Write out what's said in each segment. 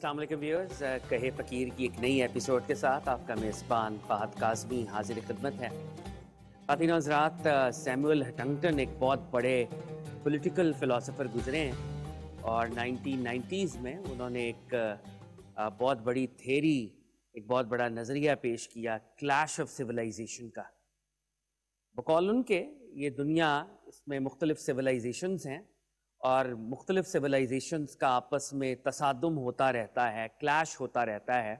السلام علیکم ویورز، کہے فقیر کی ایک نئی ایپیسوڈ کے ساتھ آپ کا میزبان فہد کاظمی حاضر خدمت ہے۔ خواتین و حضرات، سیموئل ہنٹنگٹن ایک بہت بڑے پولیٹیکل فلاسفر گزرے ہیں اور 1990s میں انہوں نے ایک بہت بڑی تھیری، ایک بہت بڑا نظریہ پیش کیا کلیش آف سویلائزیشن کا۔ بقول ان کے یہ دنیا، اس میں مختلف سویلائزیشنز ہیں اور مختلف سویلائزیشنز کا آپس میں تصادم ہوتا رہتا ہے، کلیش ہوتا رہتا ہے،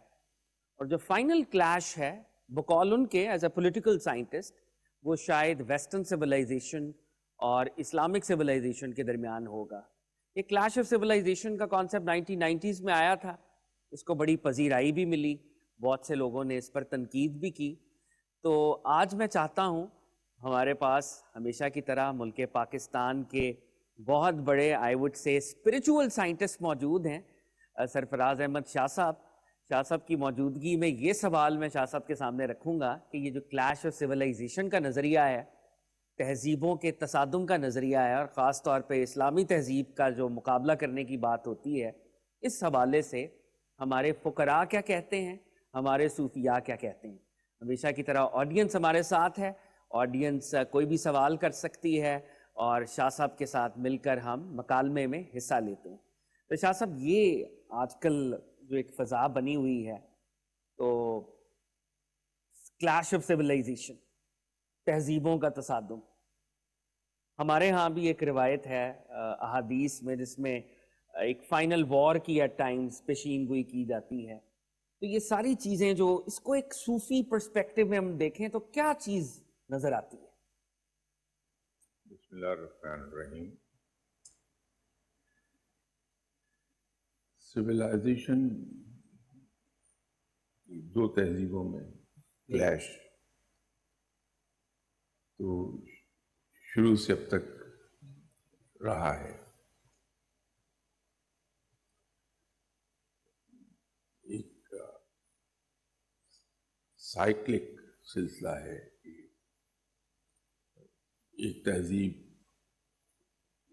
اور جو فائنل کلیش ہے بقول ان کے ایز اے پولیٹیکل سائنٹسٹ وہ شاید ویسٹرن سویلائزیشن اور اسلامک سویلائزیشن کے درمیان ہوگا۔ یہ کلیش آف سویلائزیشن کا کانسیپٹ 1990s میں آیا تھا، اس کو بڑی پذیرائی بھی ملی، بہت سے لوگوں نے اس پر تنقید بھی کی۔ تو آج میں چاہتا ہوں ہمارے پاس ہمیشہ کی طرح ملک پاکستان کے بہت بڑے I would say spiritual scientist موجود ہیں، سرفراز احمد شاہ صاحب۔ شاہ صاحب کی موجودگی میں یہ سوال میں شاہ صاحب کے سامنے رکھوں گا کہ یہ جو کلیش آف سویلائزیشن کا نظریہ ہے، تہذیبوں کے تصادم کا نظریہ ہے، اور خاص طور پہ اسلامی تہذیب کا جو مقابلہ کرنے کی بات ہوتی ہے، اس حوالے سے ہمارے فقراء کیا کہتے ہیں، ہمارے صوفیاء کیا کہتے ہیں۔ ہمیشہ کی طرح آڈینس ہمارے ساتھ ہے، آڈینس کوئی بھی سوال کر سکتی ہے اور شاہ صاحب کے ساتھ مل کر ہم مکالمے میں حصہ لیتے ہیں۔ تو شاہ صاحب، یہ آج کل جو ایک فضا بنی ہوئی ہے، تو کلیش آف سویلائزیشن، تہذیبوں کا تصادم، ہمارے ہاں بھی ایک روایت ہے احادیث میں جس میں ایک فائنل وار کی ایٹ ٹائمز پیشین گوئی کی جاتی ہے۔ تو یہ ساری چیزیں جو اس کو ایک صوفی پرسپیکٹو میں ہم دیکھیں تو کیا چیز نظر آتی ہے؟ بسم اللہ الرحمن الرحیم۔ سویلائزیشن دو تہذیبوں میں کلیش تو شروع سے اب تک رہا ہے۔ ایک سائیکلک سلسلہ ہے، ایک تہذیب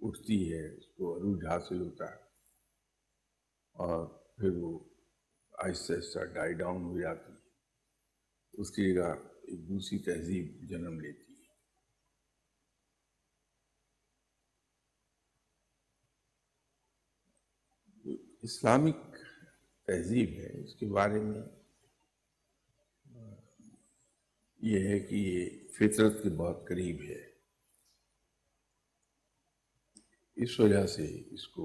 اٹھتی ہے، اس کو عروج حاصل ہوتا ہے اور پھر وہ آہستہ آہستہ ڈائی ڈاؤن ہو جاتی ہے، اس کی جگہ ایک دوسری تہذیب جنم لیتی ہے۔ اسلامک تہذیب ہے، اس کے بارے میں یہ ہے کہ یہ فطرت کے بہت قریب ہے، اس وجہ سے اس کو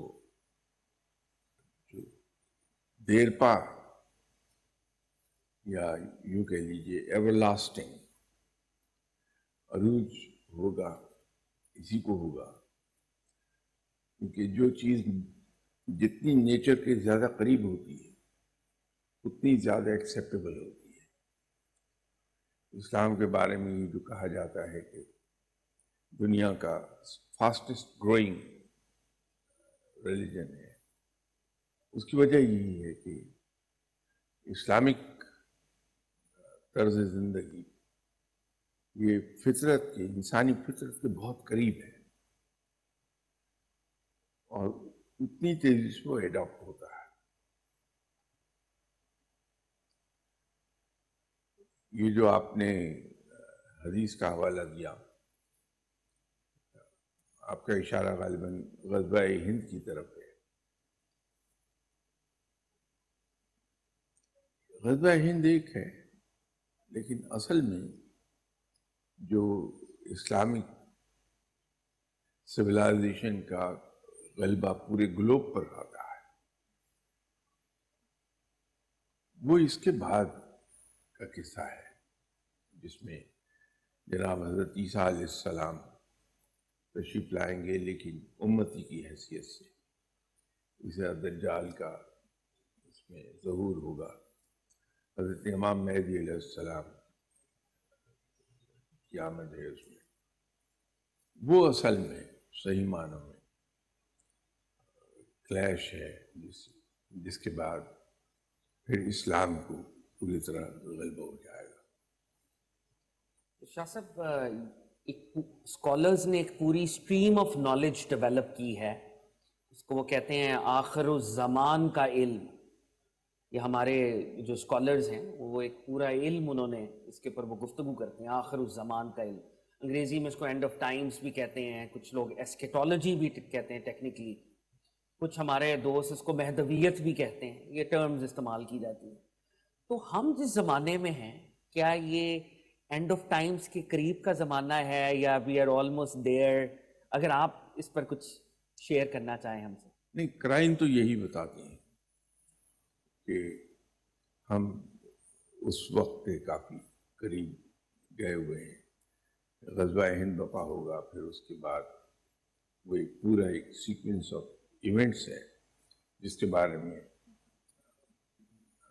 جو دیرپا یا یوں کہہ لیجیے ایور لاسٹنگ عروج ہوگا، اسی کو ہوگا، کیونکہ جو چیز جتنی نیچر کے زیادہ قریب ہوتی ہے اتنی زیادہ ایکسیپٹیبل ہوتی ہے۔ اسلام کے بارے میں یہ جو کہا جاتا ہے کہ دنیا کا فاسٹسٹ گروئنگ ریلیجن ہے، اس کی وجہ یہی ہے کہ اسلامک طرز زندگی یہ فطرت کے، انسانی فطرت کے بہت قریب ہے اور اتنی تیزی سے وہ ایڈاپٹ ہوتا ہے۔ یہ جو آپ نے حدیث کا حوالہ دیا، آپ کا اشارہ غالباً غزوہ ہند کی طرف ہے۔ غزوہ ہند ایک ہے، لیکن اصل میں جو اسلامک سویلائزیشن کا غلبہ پورے گلوب پر آتا ہے وہ اس کے بعد کا قصہ ہے، جس میں جناب حضرت عیسیٰ علیہ السلام تشریف لائیں گے، لیکن امتی کی حیثیت سے اسے دجال کا اس میں ظہور ہوگا۔ حضرت امام مہدی علیہ السلام کی آمد ہے، اس میں وہ اصل میں صحیح معنوں میں کلیش ہے، جس کے بعد پھر اسلام کو پوری طرح غلبہ ہو جائے گا۔ شاہ صاحب، اسکالرز نے ایک پوری اسٹریم آف نالج ڈیولپ کی ہے، اس کو وہ کہتے ہیں آخر الزمان کا علم۔ یا ہمارے جو اسکالرز ہیں وہ ایک پورا علم انہوں نے اس کے اوپر وہ گفتگو کرتے ہیں، آخر الزمان کا علم، انگریزی میں اس کو اینڈ آف ٹائمز بھی کہتے ہیں، کچھ لوگ ایسکیٹولوجی بھی کہتے ہیں ٹیکنیکلی، کچھ ہمارے دوست اس کو مہدویت بھی کہتے ہیں، یہ ٹرمز استعمال کی جاتی ہیں. تو ہم جس زمانے میں ہیں، کیا یہ اینڈ آف ٹائمز کے قریب کا زمانہ ہے یا وی آر آلموسٹ دیئر؟ اگر آپ اس پر کچھ شیئر کرنا چاہیں ہم سے. نہیں، کرائم تو یہی بتاتی ہیں کہ ہم اس وقت کے کافی قریب گئے ہوئے ہیں. غزوہ ہند بپا ہوگا، پھر اس کے بعد وہ ایک پورا ایک سیکوینس آف ایونٹس ہے جس کے بارے میں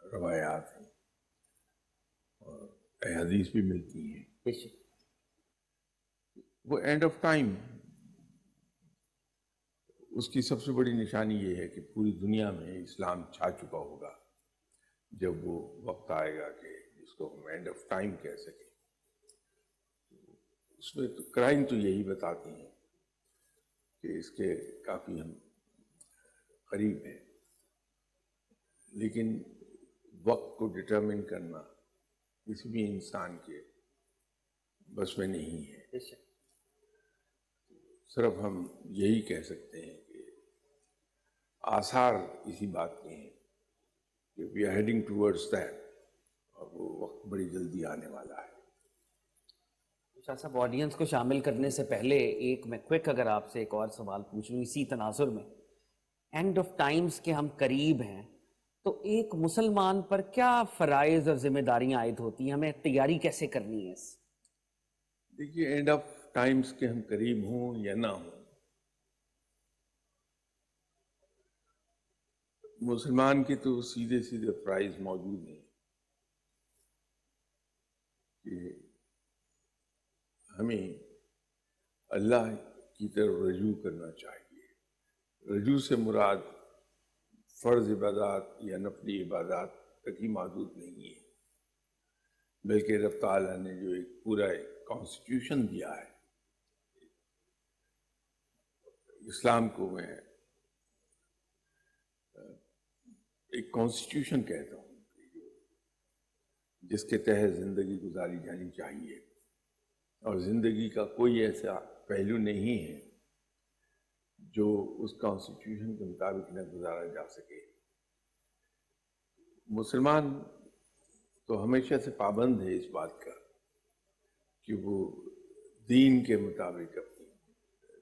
روایات ہیں اور احادیث بھی ملتی ہیں. بے شک. وہ اینڈ آف ٹائم، اس کی سب سے بڑی نشانی یہ ہے کہ پوری دنیا میں اسلام چھا چکا ہوگا جب وہ وقت آئے گا کہ جس کو ہم اینڈ آف ٹائم کہہ سکیں. اس میں تو کرائم تو یہی بتاتی ہیں کہ اس کے کافی ہم قریب ہیں، لیکن وقت کو ڈٹرمن کرنا کسی بھی انسان کے بس میں نہیں ہے. بے شک. صرف ہم یہی کہہ سکتے ہیں کہ آثار اسی بات کے ہیں کہ we are heading towards that, اور وہ وقت بڑی جلدی آنے والا ہے. شاہ صاحب، آڈینس کو شامل کرنے سے پہلے ایک میں کوئک اگر آپ سے ایک اور سوال پوچھ لوں اسی تناظر میں، اینڈ آف ٹائمز کے ہم قریب ہیں تو ایک مسلمان پر کیا فرائض اور ذمہ داریاں عائد ہوتی ہیں، ہمیں تیاری کیسے کرنی ہے اس؟ دیکھیے، اینڈ آف ٹائمز کے ہم قریب ہوں یا نہ ہوں، مسلمان کے تو سیدھے سیدھے فرائض موجود ہیں کہ ہمیں اللہ کی طرف رجوع کرنا چاہیے. رجوع سے مراد فرض عبادات یا نفلی عبادات تک ہی محدود نہیں ہے، بلکہ رب تعالیٰ نے جو ایک پورا کانسٹیٹیوشن دیا ہے، اسلام کو میں ایک کانسٹیٹیوشن کہتا ہوں جس کے تحت زندگی گزاری جانی چاہیے، اور زندگی کا کوئی ایسا پہلو نہیں ہے جو اس کانسٹیٹیوشن کے مطابق نہ گزارا جا سکے. مسلمان تو ہمیشہ سے پابند ہے اس بات کا کہ وہ دین کے مطابق اپنی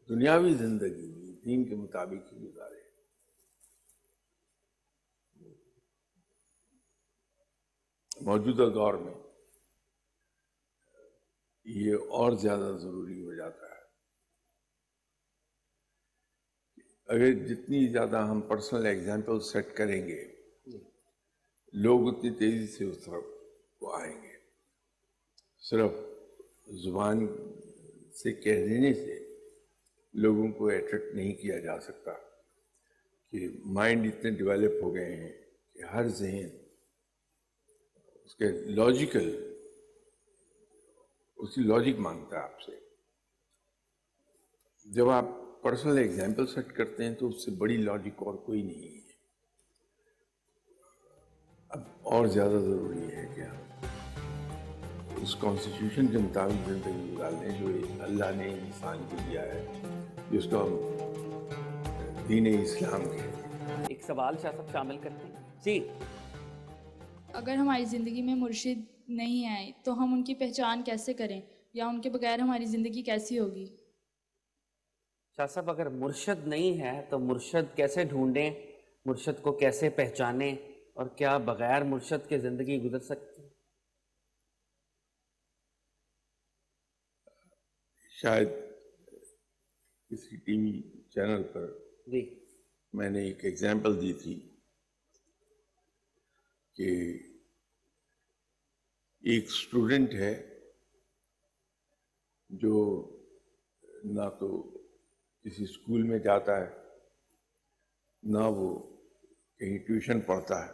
دنیاوی زندگی بھی دین کے مطابق ہی گزارے. موجودہ دور میں یہ اور زیادہ ضروری ہو جاتا ہے. اگر جتنی زیادہ ہم پرسنل ایگزامپل سیٹ کریں گے، لوگ اتنی تیزی سے اس طرف کو آئیں گے. صرف زبان سے کہہ دینے سے لوگوں کو اٹریکٹ نہیں کیا جا سکتا، کہ مائنڈ اتنے ڈیولپ ہو گئے ہیں کہ ہر ذہن اس کے لاجیکل، اس کی لاجک مانگتا ہے آپ سے. جب آپ پرسنل ایگزامپل سیٹ کرتے ہیں تو اس سے بڑی لاجک اور کوئی نہیں ہے. اب اور زیادہ ضروری ہے کہ ہم اس کانسٹیٹیوشن کے مطابق زندگی گزار لیں جو اللہ نے انسان کو دیا ہے، جس کو ہم دین اسلام کہتے ہیں. ایک سوال شاہ صاحب شامل کرتے ہیں جی. اگر ہماری زندگی میں مرشد نہیں آئے تو ہم ان کی پہچان کیسے کریں، یا ان کے بغیر ہماری زندگی کیسی ہوگی؟ شاہ صاحب، اگر مرشد نہیں ہے تو مرشد کیسے ڈھونڈیں، مرشد کو کیسے پہچانیں، اور کیا بغیر مرشد کے زندگی گزر سکتی؟ شاید کسی ٹی وی چینل پر جی. میں نے ایک ایگزامپل دی تھی کہ ایک اسٹوڈنٹ ہے جو نہ تو کسی اسکول میں جاتا ہے، نہ وہ کہیں ٹیوشن پڑھتا ہے،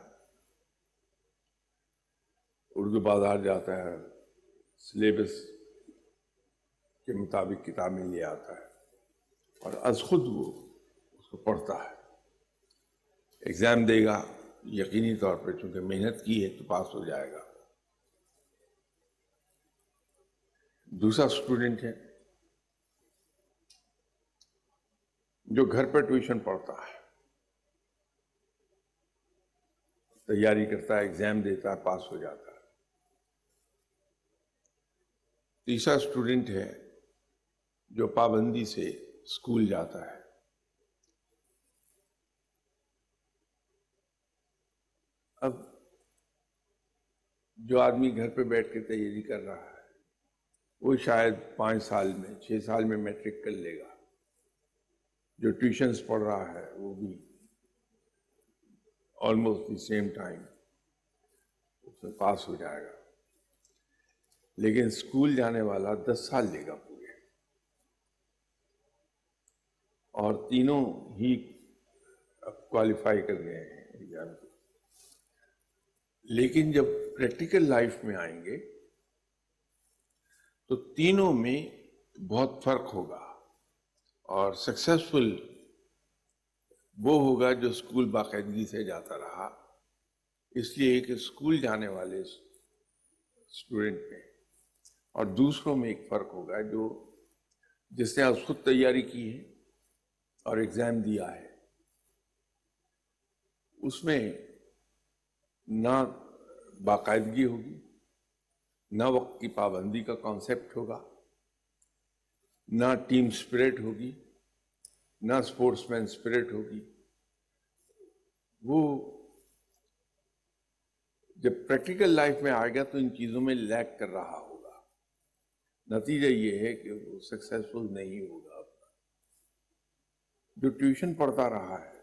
اردو بازار جاتا ہے، سلیبس کے مطابق کتابیں لے آتا ہے اور از خود وہ اس کو پڑھتا ہے. ایگزام دے گا، یقینی طور پہ چونکہ محنت کی ہے تو پاس ہو جائے گا. دوسرا اسٹوڈنٹ ہے جو گھر پہ ٹیوشن پڑھتا ہے، تیاری کرتا ہے، ایگزام دیتا ہے، پاس ہو جاتا ہے. تیسرا اسٹوڈنٹ ہے جو پابندی سے اسکول جاتا ہے. اب جو آدمی گھر پہ بیٹھ کے تیاری کر رہا ہے وہ شاید 5 سال میں 6 سال میں میٹرک کر لے گا. جو ٹیوشنز پڑھ رہا ہے وہ بھی آلموسٹ دی سیم ٹائم اس میں پاس ہو جائے گا. لیکن اسکول جانے والا 10 سال لے گا پورے، اور تینوں ہی کوالیفائی کر گئے ہیں ایگزام کو. لیکن جب پریکٹیکل لائف میں آئیں گے تو تینوں میں بہت فرق ہوگا، اور سکسیسفل وہ ہوگا جو اسکول باقاعدگی سے جاتا رہا. اس لیے کہ اسکول جانے والے اسٹوڈنٹ میں اور دوسروں میں ایک فرق ہوگا جو جس نے خود تیاری کی ہے اور ایگزام دیا ہے. اس میں نہ باقاعدگی ہوگی، نہ وقت کی پابندی کا کانسیپٹ ہوگا، نہ ٹیم اسپرٹ ہوگی، نہ اسپورٹس مین اسپرٹ ہوگی. وہ جب پریکٹیکل لائف میں آئے گا تو ان چیزوں میں لیک کر رہا ہوگا. نتیجہ یہ ہے کہ وہ سکسیسفل نہیں ہوگا. جو ٹیوشن پڑھتا رہا ہے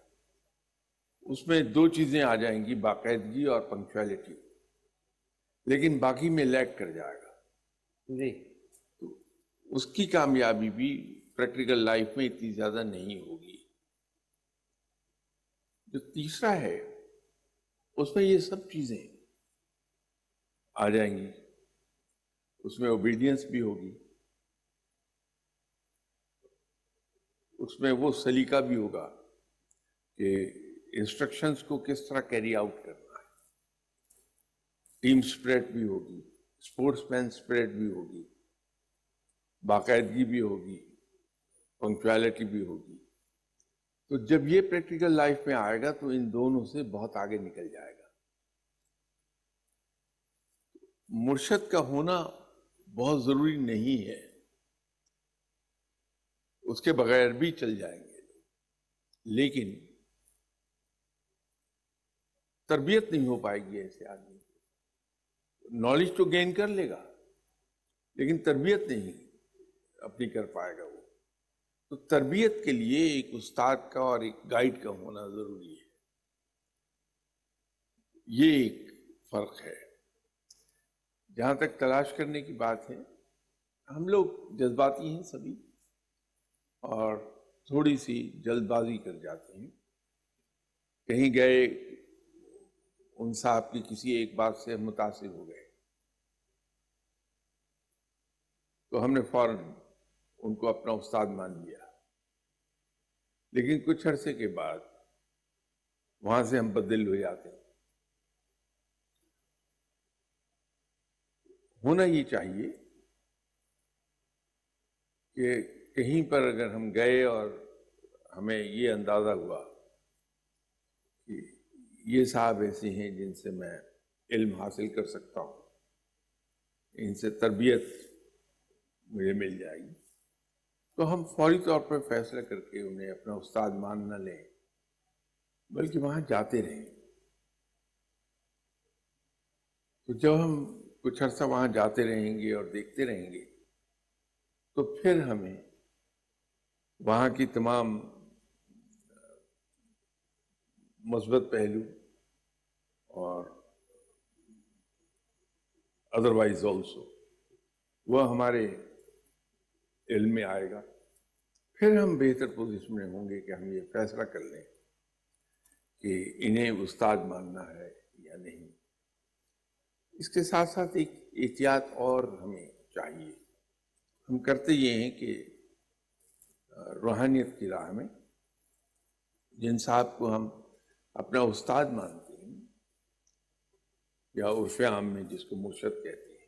اس میں 2 چیزیں آ جائیں گی، باقاعدگی اور پنکچویلٹی، لیکن باقی میں لیک کر جائے گا. جی. تو اس کی کامیابی بھی پریکٹیکل لائف میں اتنی زیادہ نہیں ہوگی. جو تیسرا ہے اس میں یہ سب چیزیں آ جائیں گی. اس میں اوبیڈینس بھی ہوگی، اس میں وہ سلیقہ بھی ہوگا کہ انسٹرکشنز کو کس طرح کیری آؤٹ کرنا ہے. ٹیم اسپرٹ بھی ہوگی، اسپورٹس مین اسپرٹ بھی ہوگی، باقاعدگی بھی ہوگی، پنکچویلٹی بھی ہوگی. تو جب یہ پریکٹیکل لائف میں آئے گا تو ان دونوں سے بہت آگے نکل جائے گا. مرشد کا ہونا بہت ضروری نہیں ہے، اس کے بغیر بھی چل جائیں گے، لیکن تربیت نہیں ہو پائے گی ایسے آدمی کی. نالج تو گین کر لے گا لیکن تربیت نہیں اپنی کر پائے گا وہ. تو تربیت کے لیے ایک استاد کا اور ایک گائیڈ کا ہونا ضروری ہے. یہ ایک فرق ہے. جہاں تک تلاش کرنے کی بات ہے، ہم لوگ جذباتی ہیں سبھی اور تھوڑی سی جلد بازی کر جاتے ہیں. کہیں گئے، ان صاحب کی کسی ایک بات سے متاثر ہو گئے تو ہم نے فوراً ان کو اپنا استاد مان لیا. لیکن کچھ عرصے کے بعد وہاں سے ہم بدل ہو جاتے ہیں. ہونا یہ چاہیے کہ کہیں پر اگر ہم گئے اور ہمیں یہ اندازہ ہوا کہ یہ صاحب ایسے ہیں جن سے میں علم حاصل کر سکتا ہوں، ان سے تربیت مجھے مل جائے گی، تو ہم فوری طور پر فیصلہ کر کے انہیں اپنا استاد مان نہ لیں بلکہ وہاں جاتے رہیں. تو جب ہم کچھ عرصہ وہاں جاتے رہیں گے اور دیکھتے رہیں گے تو پھر ہمیں وہاں کی تمام مثبت پہلو اور ادروائز آلسو وہ ہمارے علم میں آئے گا. پھر ہم بہتر پوزیشن میں ہوں گے کہ ہم یہ فیصلہ کر لیں کہ انہیں استاد ماننا ہے یا نہیں. اس کے ساتھ ساتھ ایک احتیاط اور ہمیں چاہیے. ہم کرتے یہ ہیں کہ روحانیت کی راہ میں جن صاحب کو ہم اپنا استاد مانتے ہیں یا عرف عام میں جس کو مرشد کہتے ہیں،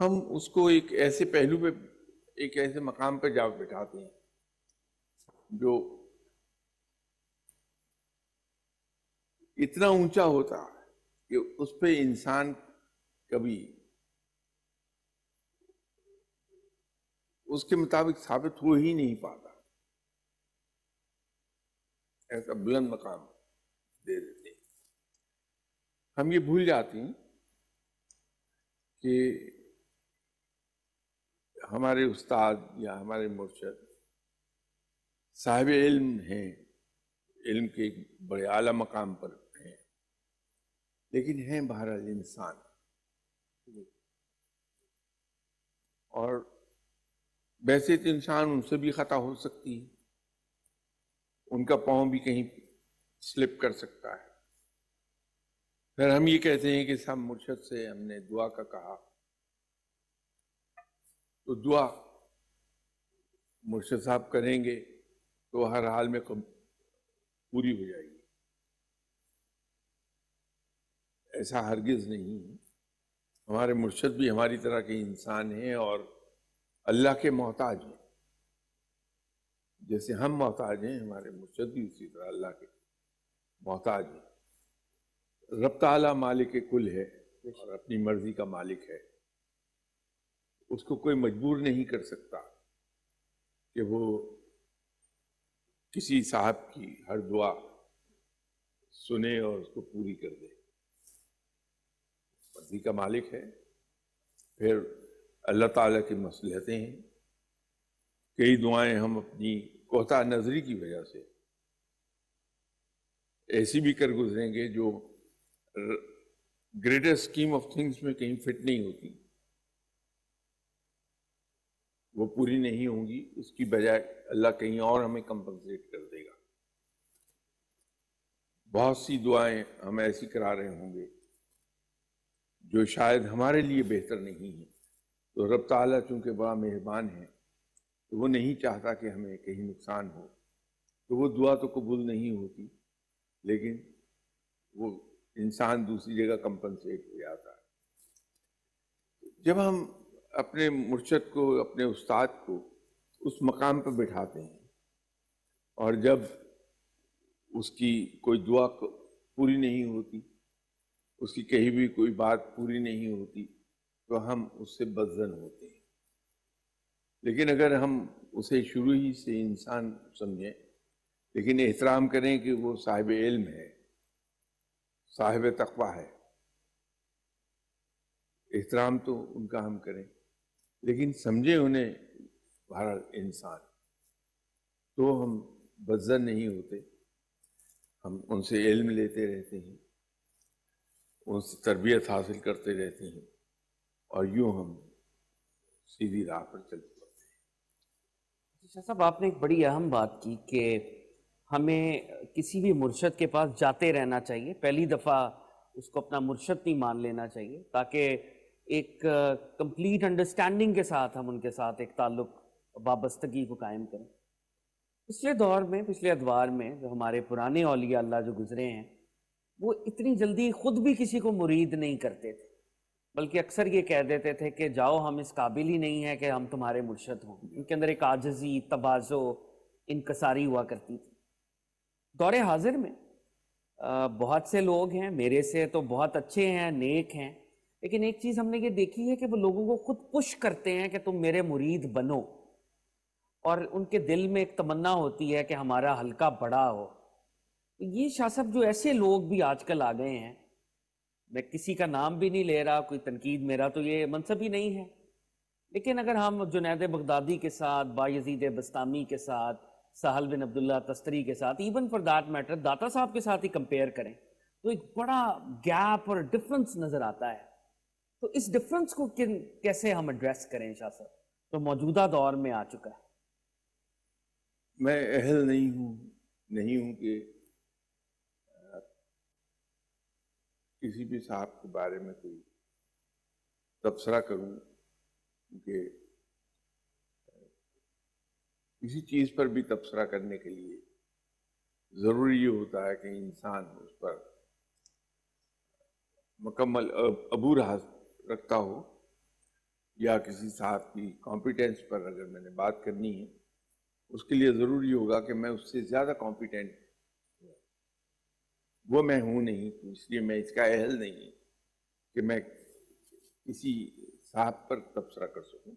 ہم اس کو ایک ایسے پہلو پہ، ایک ایسے مقام پہ جا بٹھاتے ہیں جو اتنا اونچا ہوتا ہے کہ اس پہ انسان کبھی اس کے مطابق ثابت ہو ہی نہیں پاتا، ایسا بلند مقام دے دیتے ہیں۔ ہم یہ بھول جاتے ہیں کہ ہمارے استاد یا ہمارے مرشد صاحب علم ہیں، علم کے ایک بڑے اعلیٰ مقام پر ہیں، لیکن ہیں بہرحال انسان، اور ویسے تو انسان ان سے بھی خطا ہو سکتی ہے، ان کا پاؤں بھی کہیں سلپ کر سکتا ہے۔ پھر ہم یہ کہتے ہیں کہ سب مرشد سے ہم نے دعا کا کہا، تو دعا مرشد صاحب کریں گے تو ہر حال میں پوری ہو جائے گی، ایسا ہرگز نہیں ہے۔ ہمارے مرشد بھی ہماری طرح کے انسان ہیں اور اللہ کے محتاج ہیں، جیسے ہم محتاج ہیں، ہمارے مرشد بھی اسی طرح اللہ کے محتاج ہیں۔ رب تعالیٰ مالک کل ہے اور اپنی مرضی کا مالک ہے، اس کو کوئی مجبور نہیں کر سکتا کہ وہ کسی صاحب کی ہر دعا سنے اور اس کو پوری کر دے، مرضی کا مالک ہے۔ پھر اللہ تعالیٰ کی مصلحتیں ہیں، کئی دعائیں ہم اپنی کوتاہ نظری کی وجہ سے ایسی بھی کر گزریں گے جو گریٹر اسکیم آف تھنگس میں کہیں فٹ نہیں ہوتی، وہ پوری نہیں ہوں گی، اس کی بجائے اللہ کہیں اور ہمیں کمپنسیٹ کر دے گا۔ بہت سی دعائیں ہم ایسی کرا رہے ہوں گے جو شاید ہمارے لیے بہتر نہیں ہیں، تو رب تعالیٰ چونکہ بڑا مہربان ہے تو وہ نہیں چاہتا کہ ہمیں کہیں نقصان ہو، تو وہ دعا تو قبول نہیں ہوتی، لیکن وہ انسان دوسری جگہ کمپنسیٹ ہو جاتا ہے۔ جب ہم اپنے مرشد کو، اپنے استاد کو اس مقام پہ بٹھاتے ہیں، اور جب اس کی کوئی دعا پوری نہیں ہوتی، اس کی کہی بھی کوئی بات پوری نہیں ہوتی، تو ہم اس سے بدظن ہوتے ہیں۔ لیکن اگر ہم اسے شروع ہی سے انسان سمجھیں، لیکن احترام کریں کہ وہ صاحب علم ہے، صاحب تقویٰ ہے، احترام تو ان کا ہم کریں، لیکن سمجھیں انہیں بہرحال انسان، تو ہم بدظن نہیں ہوتے، ہم ان سے علم لیتے رہتے ہیں، ان سے تربیت حاصل کرتے رہتے ہیں، اور یوں ہم سیدھی راہ پر چلتے رہتے ہیں۔ شاہ صاحب، آپ نے ایک بڑی اہم بات کی کہ ہمیں کسی بھی مرشد کے پاس جاتے رہنا چاہیے، پہلی دفعہ اس کو اپنا مرشد نہیں مان لینا چاہیے، تاکہ ایک کمپلیٹ انڈرسٹینڈنگ کے ساتھ ہم ان کے ساتھ ایک تعلق، وابستگی کو قائم کریں۔ پچھلے دور میں، پچھلے ادوار میں جو ہمارے پرانے اولیاء اللہ جو گزرے ہیں، وہ اتنی جلدی خود بھی کسی کو مرید نہیں کرتے تھے، بلکہ اکثر یہ کہہ دیتے تھے کہ جاؤ، ہم اس قابل ہی نہیں ہیں کہ ہم تمہارے مرشد ہوں۔ ان کے اندر ایک عاجزی، تواضع، انکساری ہوا کرتی تھی۔ دور حاضر میں بہت سے لوگ ہیں، میرے سے تو بہت اچھے ہیں، نیک ہیں، لیکن ایک چیز ہم نے یہ دیکھی ہے کہ وہ لوگوں کو خود پش کرتے ہیں کہ تم میرے مرید بنو، اور ان کے دل میں ایک تمنا ہوتی ہے کہ ہمارا حلقہ بڑا ہو۔ یہ شاہ صاحب جو ایسے لوگ بھی آج کل آ گئے ہیں، میں کسی کا نام بھی نہیں لے رہا، کوئی تنقید، میرا تو یہ منصب ہی نہیں ہے، لیکن اگر ہم جنید بغدادی کے ساتھ، بایزید بستامی کے ساتھ، سہل بن عبداللہ تستری کے ساتھ، even for that matter Data Sahib کے ساتھ ہی کمپیئر کریں، تو ایک بڑا گیپ اور ڈفرنس نظر آتا ہے۔ تو اس ڈفرنس کو کیسے ہم ایڈریس کریں شاہ صاحب، تو موجودہ دور میں آ چکا ہے؟ میں اہل نہیں ہوں کہ کسی بھی صاحب کے بارے میں کوئی تبصرہ کروں، کہ کسی چیز پر بھی تبصرہ کرنے کے لیے ضروری یہ ہوتا ہے کہ انسان اس پر مکمل عبور رکھتا ہو یا کسی صاحب کی کمپیٹنس پر اگر میں نے بات کرنی ہے، اس کے لیے ضروری ہوگا کہ میں اس سے زیادہ کمپیٹنٹ وہ میں ہوں نہیں، تو اس لیے میں اس کا اہل نہیں کہ میں کسی صاحب پر تبصرہ کر سکوں۔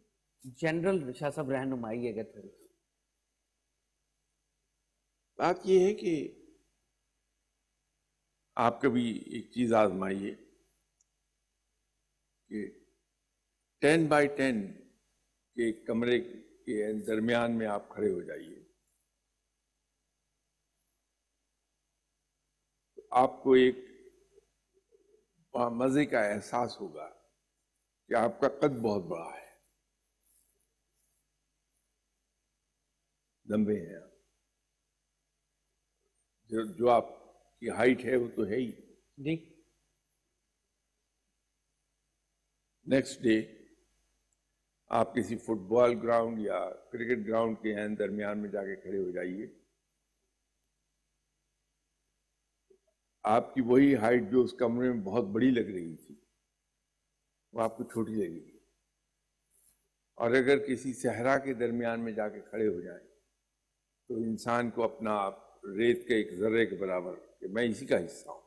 جنرل شاہ صاحب رہنمائی اگر تھوڑی۔ بات یہ ہے کہ آپ کبھی ایک چیز آزمائیے کہ 10x10 کے کمرے کے درمیان میں آپ کھڑے ہو جائیے، تو آپ کو ایک مزے کا احساس ہوگا کہ آپ کا قد بہت بڑا ہے، لمبے ہیں آپ، جو آپ کی ہائٹ ہے وہ تو ہے ہی۔ جی نیکسٹ ڈے آپ کسی فٹ بال گراؤنڈ یا کرکٹ گراؤنڈ کے درمیان میں جا کے کھڑے ہو جائیے، آپ کی وہی ہائٹ جو اس کمرے میں بہت بڑی لگ رہی تھی وہ آپ کو چھوٹی لگے گی، اور اگر کسی صحرا کے درمیان میں جا کے کھڑے ہو جائیں تو انسان کو اپنا آپ ریت کے ایک ذرے کے برابر کہ میں اسی کا حصہ ہوں۔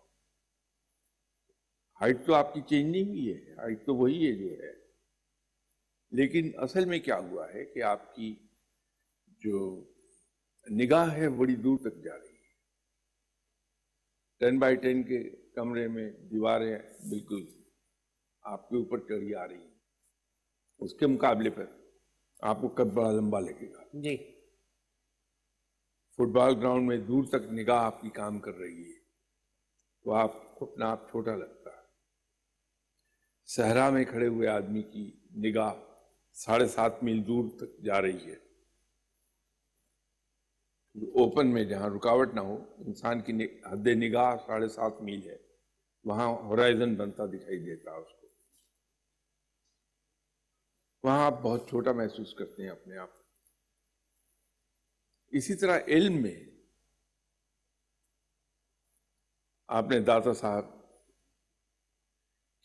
ہائٹ تو آپ کی چینج نہیں ہوئی ہے، ہائٹ تو وہی ہے جو ہے، لیکن اصل میں کیا ہوا ہے کہ آپ کی جو نگاہ ہے بڑی دور تک جا رہی ہے۔ 10x10 کے کمرے میں دیواریں بالکل آپ کے اوپر چڑھی آ رہی ہیں، اس کے مقابلے پر آپ کو قد بڑا لمبا لگے گا۔ جی فٹ بال گراؤنڈ میں دور تک نگاہ آپ کی کام کر رہی ہے تو آپ کو اپنا آپ چھوٹا لگتا ہے۔ صحرا میں کھڑے ہوئے آدمی کی نگاہ 7.5 میل دور تک جا رہی ہے، اوپن میں جہاں رکاوٹ نہ ہو، انسان کی حد نگاہ 7.5 میل ہے، وہاں ہورائزن بنتا دکھائی دیتا ہے اس کو، وہاں آپ بہت چھوٹا محسوس کرتے ہیں اپنے آپ کو۔ اسی طرح علم میں آپ نے داتا صاحب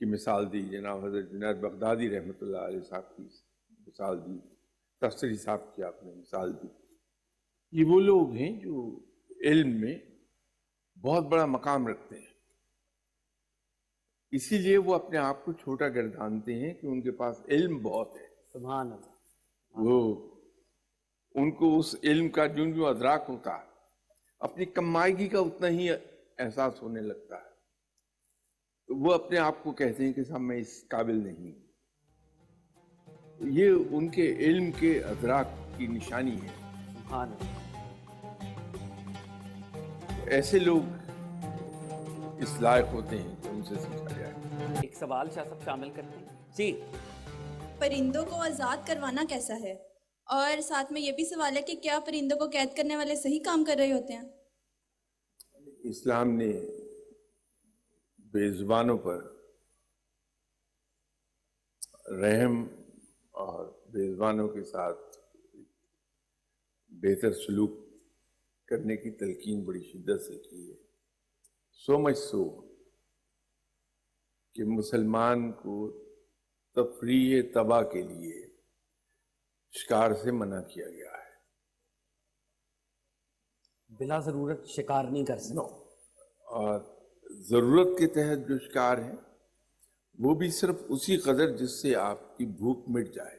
کی مثال دی، جناب حضرت جنید بغدادی رحمۃ اللہ علیہ صاحب کی مثال دی، تفسیری صاحب کی آپ نے مثال دی۔ یہ وہ لوگ ہیں جو علم میں بہت بڑا مقام رکھتے ہیں، اسی لیے وہ اپنے آپ کو چھوٹا گردانتے ہیں کہ ان کے پاس علم بہت ہے، سبحان اللہ۔ وہ ان کو اس علم کا جو ادراک ہوتا ہے، اپنی کمائیگی کا اتنا ہی احساس ہونے لگتا ہے، تو وہ اپنے آپ کو کہتے ہیں کہ صاحب میں اس قابل نہیں ہوں۔ یہ ان کے علم کے ادراک کی نشانی ہے۔ سبحان اللہ۔ ایسے لوگ اس لائق ہوتے ہیں کہ ان سے سیکھا جائے۔ ایک سوال شاہ صاحب شامل کرتے ہیں جی۔ پرندوں کو آزاد کروانا کیسا ہے؟ اور ساتھ میں یہ بھی سوال ہے کہ کیا پرندوں کو قید کرنے والے صحیح کام کر رہے ہوتے ہیں؟ اسلام نے بے زبانوں پر رحم اور بے زبانوں کے ساتھ بہتر سلوک کرنے کی تلقین بڑی شدت سے کی ہے، سو مچ سو کہ مسلمان کو تفریح تباہ کے لیے شکار سے منع کیا گیا ہے۔ بلا ضرورت شکار نہیں کر نو، سکتے۔ اور ضرورت کے تحت جو شکار ہیں وہ بھی صرف اسی قدر جس سے آپ کی بھوک مٹ جائے،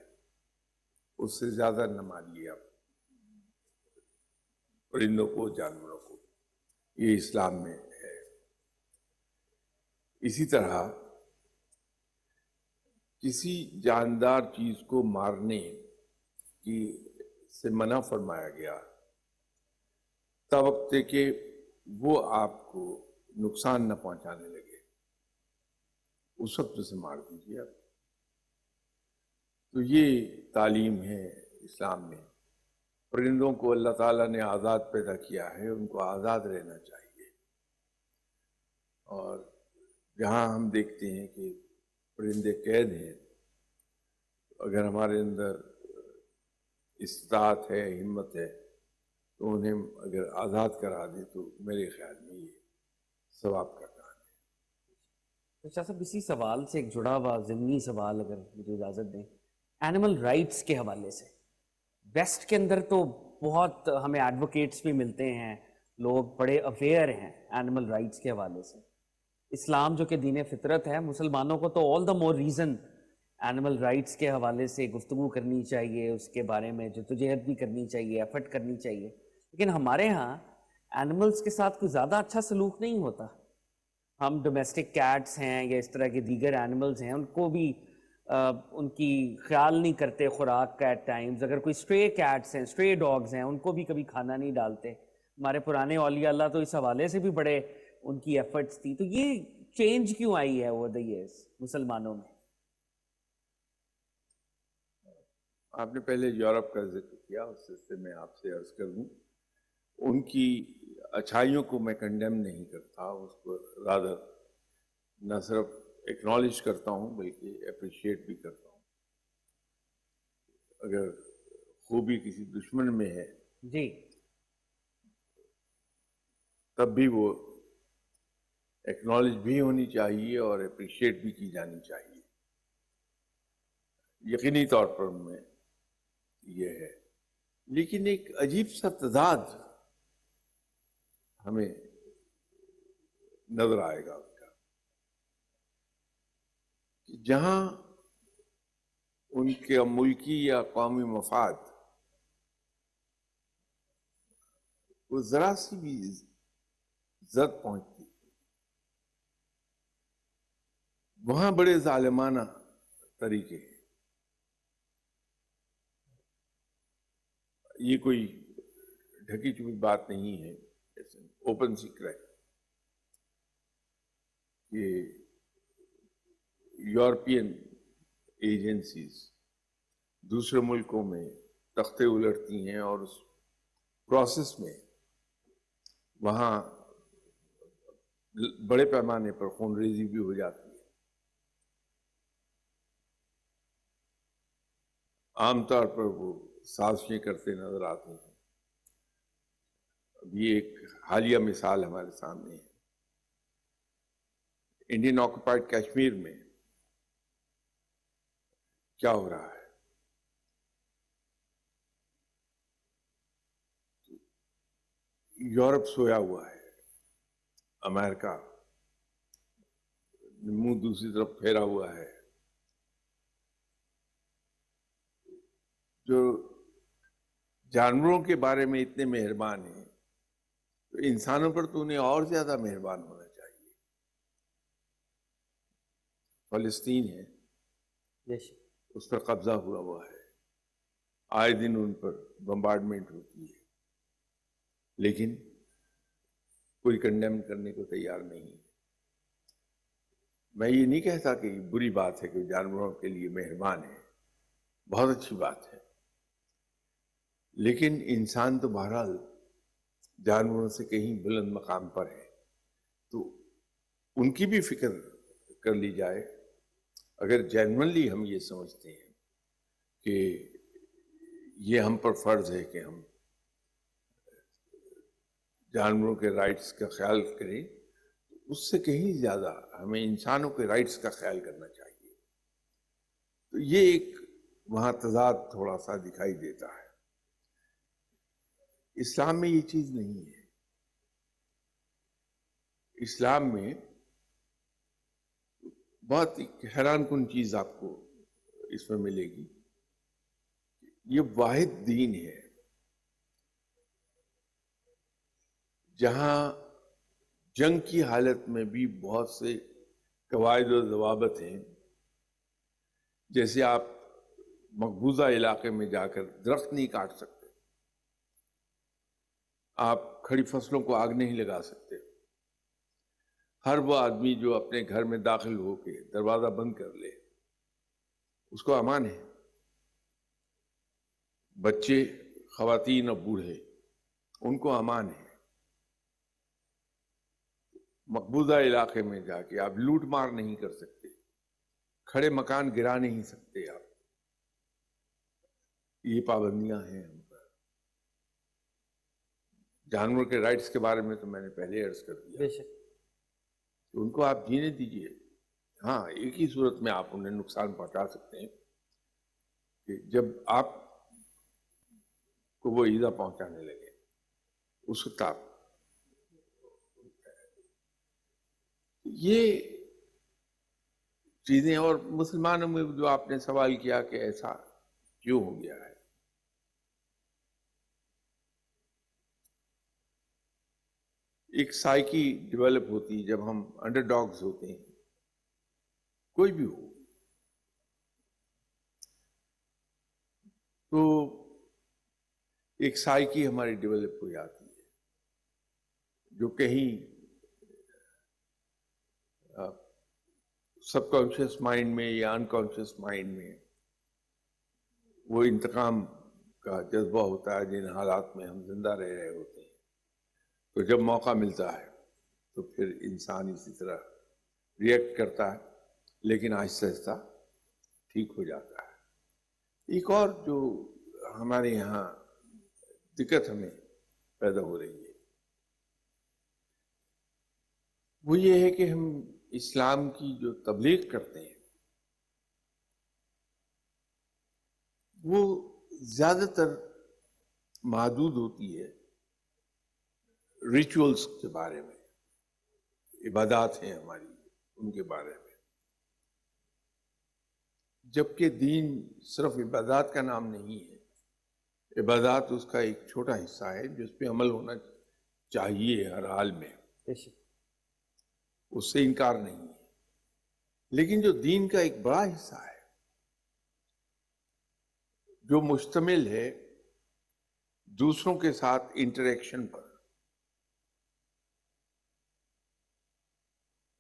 اس سے زیادہ نہ ماریے آپ پرندوں کو، جانوروں کو، یہ اسلام میں ہے۔ اسی طرح کسی جاندار چیز کو مارنے کی سے منع فرمایا گیا تب تک کہ وہ آپ کو نقصان نہ پہنچانے لگے، اس وقت اسے مار دیجیے آپ۔ تو یہ تعلیم ہے اسلام میں۔ پرندوں کو اللہ تعالیٰ نے آزاد پیدا کیا ہے، ان کو آزاد رہنا چاہیے، اور جہاں ہم دیکھتے ہیں کہ پرندے قید ہیں، اگر ہمارے اندر استطاعت ہے، ہمت ہے، تو انہیں اگر آزاد کرا دیں تو میرے خیال میں یہ ثواب کا کام ہے۔ شاہ صاحب اسی سوال سے ایک جڑا ہوا ضمنی سوال اگر مجھے اجازت دیں، اینیمل رائٹس کے حوالے سے ویسٹ کے اندر تو بہت ہمیں ایڈوکیٹس بھی ملتے ہیں، لوگ بڑے اویئر ہیں اینیمل رائٹس کے حوالے سے. اسلام جو کہ دین فطرت ہے، مسلمانوں کو تو آل دا مور ریزن اینیمل رائٹس کے حوالے سے گفتگو کرنی چاہیے، اس کے بارے میں جدوجہد بھی کرنی چاہیے، ایفرٹ کرنی چاہیے. لیکن ہمارے ہاں اینیملس کے ساتھ کوئی زیادہ اچھا سلوک نہیں ہوتا. ہم ڈومیسٹک کیٹس ہیں یا اس طرح کے دیگر اینیملز ہیں، ان کو بھی ان کی خیال نہیں کرتے خوراک کا ایٹ ٹائمز. اگر کوئی اسٹرے کیٹس ہیں، اسٹرے ڈاگز ہیں، ان کو بھی کبھی کھانا نہیں ڈالتے. ہمارے پرانے اولیاء اللہ تو اس حوالے سے بھی بڑے ان کی ایفرٹس تھی. تو یہ چینج کیوں آئی ہے اوور دا ایئرس مسلمانوں میں؟ آپ نے پہلے یورپ کا ذکر کیا، اس سے میں آپ سے عرض کر دوں، ان کی اچھائیوں کو میں کنڈیم نہیں کرتا، اس کو رادر نہ صرف ایکنالج کرتا ہوں بلکہ اپریشیٹ بھی کرتا ہوں. اگر خوبی کسی دشمن میں ہے جی تب بھی وہ ایکنالج بھی ہونی چاہیے اور اپریشیٹ بھی کی جانی چاہیے. یقینی طور پر میں یہ ہے، لیکن ایک عجیب سا تضاد ہمیں نظر آئے گا ان کا، کہ جہاں ان کے ملکی یا قومی مفاد کو ذرا سی بھی زد پہنچتی، وہاں بڑے ظالمانہ طریقے ہیں. یہ کوئی ڈھکی چھپی بات نہیں ہے، اوپن سیکرٹ کہ یورپین ایجنسیز دوسرے ملکوں میں تختے الٹتی ہیں اور اس پروسیس میں وہاں بڑے پیمانے پر خون ریزی بھی ہو جاتی ہے. عام طور پر وہ سازشیں کرتے نظر آتے ہیں. ابھی ایک حالیہ مثال ہمارے سامنے ہے، انڈین آکوپائڈ کشمیر میں کیا ہو رہا ہے. یورپ سویا ہوا ہے، امریکہ منہ دوسری طرف پھیرا ہوا ہے. جو جانوروں کے بارے میں اتنے مہربان ہیں تو انسانوں پر تو انہیں اور زیادہ مہربان ہونا چاہیے. فلسطین ہے، اس پر قبضہ ہوا ہے، آئے دن ان پر بمبارڈمنٹ ہوتی ہے، لیکن کوئی کنڈیم کرنے کو تیار نہیں ہے. میں یہ نہیں کہتا کہ یہ بری بات ہے کہ جانوروں کے لیے مہربان ہے، بہت اچھی بات ہے، لیکن انسان تو بہرحال جانوروں سے کہیں بلند مقام پر ہے، تو ان کی بھی فکر کر لی جائے. اگر جینونلی ہم یہ سمجھتے ہیں کہ یہ ہم پر فرض ہے کہ ہم جانوروں کے رائٹس کا خیال کریں، اس سے کہیں زیادہ ہمیں انسانوں کے رائٹس کا خیال کرنا چاہیے. تو یہ ایک وہاں تضاد تھوڑا سا دکھائی دیتا ہے. اسلام میں یہ چیز نہیں ہے. اسلام میں بہت حیران کن چیز آپ کو اس میں ملے گی. یہ واحد دین ہے جہاں جنگ کی حالت میں بھی بہت سے قواعد و ضوابط ہیں. جیسے آپ مقبوضہ علاقے میں جا کر درخت نہیں کاٹ سکتے، آپ کھڑی فصلوں کو آگ نہیں لگا سکتے. ہر وہ آدمی جو اپنے گھر میں داخل ہو کے دروازہ بند کر لے اس کو امان ہے. بچے، خواتین اور بوڑھے، ان کو امان ہے. مقبوضہ علاقے میں جا کے آپ لوٹ مار نہیں کر سکتے، کھڑے مکان گرا نہیں سکتے آپ. یہ پابندیاں ہیں ہم پر. جانور کے رائٹس کے بارے میں تو میں نے پہلے عرض کر دیا، بے شک. تو ان کو آپ جینے دیجیے. ہاں ایک ہی صورت میں آپ انہیں نقصان پہنچا سکتے ہیں کہ جب آپ کو وہ ایذا پہنچانے لگے، اس وقت آپ یہ چیزیں. اور مسلمانوں میں جو آپ نے سوال کیا کہ ایسا کیوں ہو گیا ہے، ایک سائیکی ڈیولپ ہوتی ہے جب ہم انڈر ڈاگز ہوتے ہیں، کوئی بھی ہو، تو ایک سائیکی ہماری ڈیولپ ہو جاتی ہے جو کہیں سب کانشیس مائنڈ میں یا انکانشیس مائنڈ میں وہ انتقام کا جذبہ ہوتا ہے جن حالات میں ہم زندہ رہ رہے ہوتے ہیں. تو جب موقع ملتا ہے تو پھر انسان اسی طرح ریئیکٹ کرتا ہے، لیکن آہستہ آہستہ ٹھیک ہو جاتا ہے. ایک اور جو ہمارے یہاں دقت ہمیں پیدا ہو رہی ہے وہ یہ ہے کہ ہم اسلام کی جو تبلیغ کرتے ہیں وہ زیادہ تر محدود ہوتی ہے ریچولز کے بارے میں، عبادات ہیں ہماری ان کے بارے میں، جبکہ دین صرف عبادات کا نام نہیں ہے. عبادات اس کا ایک چھوٹا حصہ ہے جس پہ عمل ہونا چاہیے ہر حال میں، اس سے انکار نہیں ہے. لیکن جو دین کا ایک بڑا حصہ ہے جو مشتمل ہے دوسروں کے ساتھ انٹریکشن پر،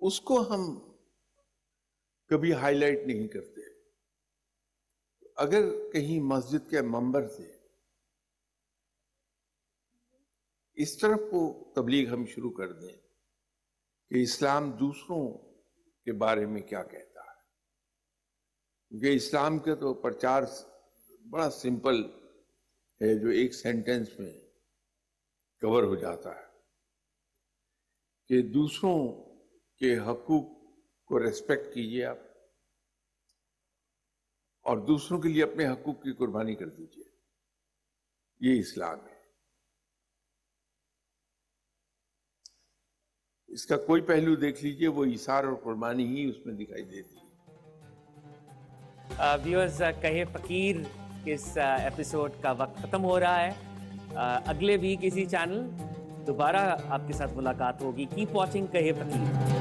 اس کو ہم کبھی ہائی لائٹ نہیں کرتے. اگر کہیں مسجد کے منبر سے اس طرف کو تبلیغ ہم شروع کر دیں کہ اسلام دوسروں کے بارے میں کیا کہتا ہے، کیونکہ اسلام کا تو پرچار بڑا سمپل ہے جو ایک سینٹنس میں کور ہو جاتا ہے کہ دوسروں کے حقوق کو ریسپیکٹ کیجیے آپ، اور دوسروں کے لیے اپنے حقوق کی قربانی کر دیجیے. یہ اسلام ہے. اس کا کوئی پہلو دیکھ لیجئے وہ ایثار اور قربانی ہی اس میں دکھائی دیتی ہے. ویورز، کہے فقیر اس ایپیسوڈ کا وقت ختم ہو رہا ہے. اگلے ویک اسی چینل دوبارہ آپ کے ساتھ ملاقات ہوگی. کیپ واچنگ کہے فقیر.